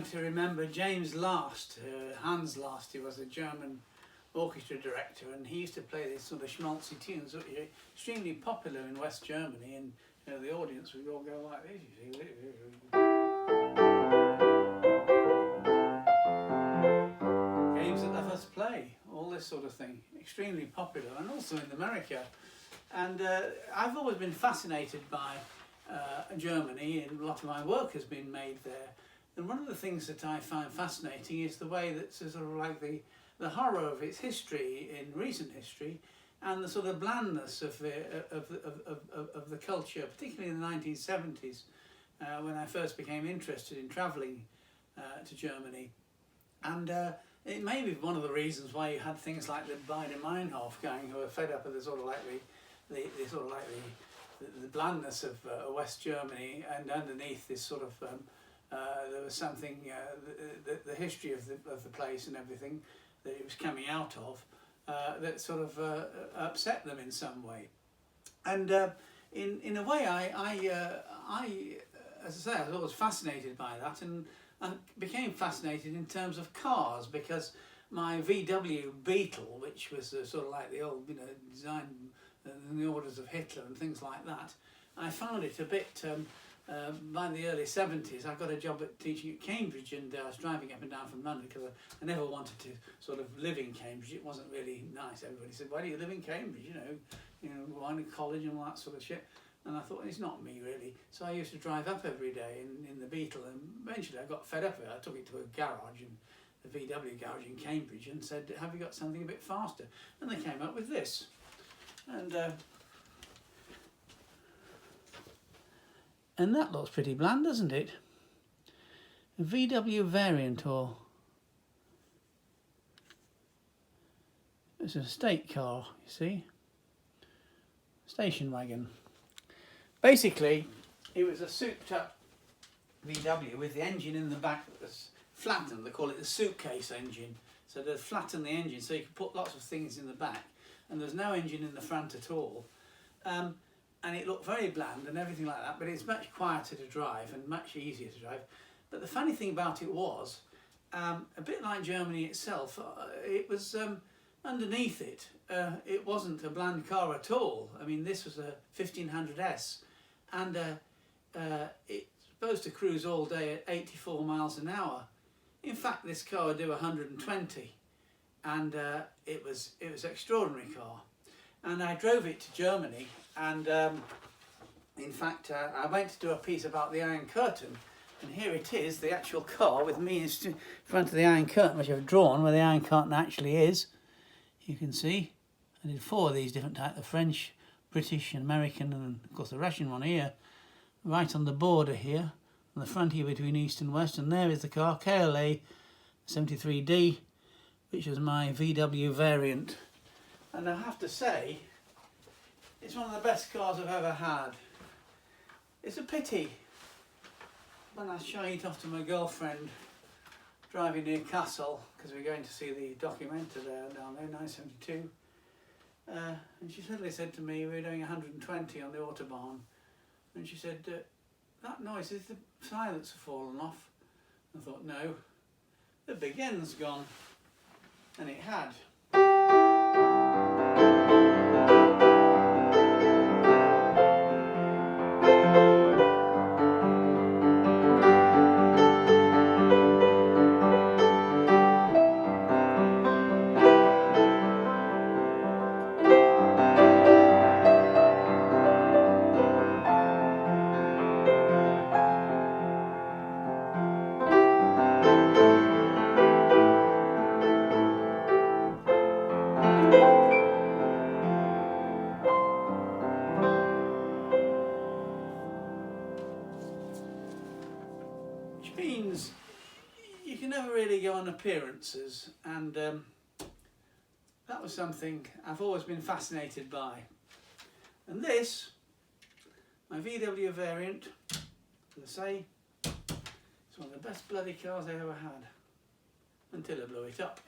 time to remember James Last, Hans Last. He was a German orchestra director, and he used to play these sort of schmaltzy tunes that were extremely popular in West Germany, and you know, the audience would all go like this, you see. Games that let us play, all this sort of thing, extremely popular, and also in America. And I've always been fascinated by Germany, and a lot of my work has been made there. And one of the things that I find fascinating is the way that sort of like the horror of its history in recent history, and the sort of blandness of the culture, particularly in the 1970s, when I first became interested in travelling to Germany. And it may be one of the reasons why you had things like the Biedermeinhof going, who were fed up with the sort of like the blandness of West Germany, and underneath this sort of there was something, the history of the place and everything that it was coming out of, that sort of upset them in some way. And in a way, I, as I say, I was always fascinated by that, and I became fascinated in terms of cars, because my VW Beetle, which was sort of like the old, you know, design in the orders of Hitler and things like that, I found it a bit, by the early 70s, I got a job at teaching at Cambridge, and I was driving up and down from London because I never wanted to sort of live in Cambridge. It wasn't really nice. Everybody said, why do you live in Cambridge, you know, why in college and all that sort of shit. And I thought, it's not me really. So I used to drive up every day in the Beetle, and eventually I got fed up with it. I took it to a garage, the VW garage in Cambridge, and said, have you got something a bit faster? And they came up with this. And that looks pretty bland, doesn't it? A VW variant, or it's a state car, you see, station wagon. Basically, it was a souped-up VW with the engine in the back that was flattened. They call it the suitcase engine. So they flattened the engine so you could put lots of things in the back, and there's no engine in the front at all. And it looked very bland and everything like that, but it's much quieter to drive and much easier to drive. But the funny thing about it was, a bit like Germany itself, it was underneath it. It wasn't a bland car at all. I mean, this was a 1500S, and it's supposed to cruise all day at 84 miles an hour. In fact, this car would do 120, and it was an extraordinary car. And I drove it to Germany, and in fact I went to do a piece about the Iron Curtain, and here it is, the actual car with me in front of the Iron Curtain, which I've drawn where the Iron Curtain actually is. You can see I did 4 of these different types, the French, British and American, and of course the Russian one here, right on the border here, on the frontier between East and West. And there is the car, KLA 73D, which was my VW variant. And I have to say, it's one of the best cars I've ever had. It's a pity when I showed it off to my girlfriend driving near Kassel, because we're going to see the documenta there down there, 972. And she suddenly said to me, we were doing 120 on the Autobahn, and she said, that noise, is the silence have fallen off? I thought, no, the big end's gone. And it had. Which means you can never really go on appearances, and that was something I've always been fascinated by. And this, my VW variant, as I say, it's one of the best bloody cars I ever had, until I blew it up.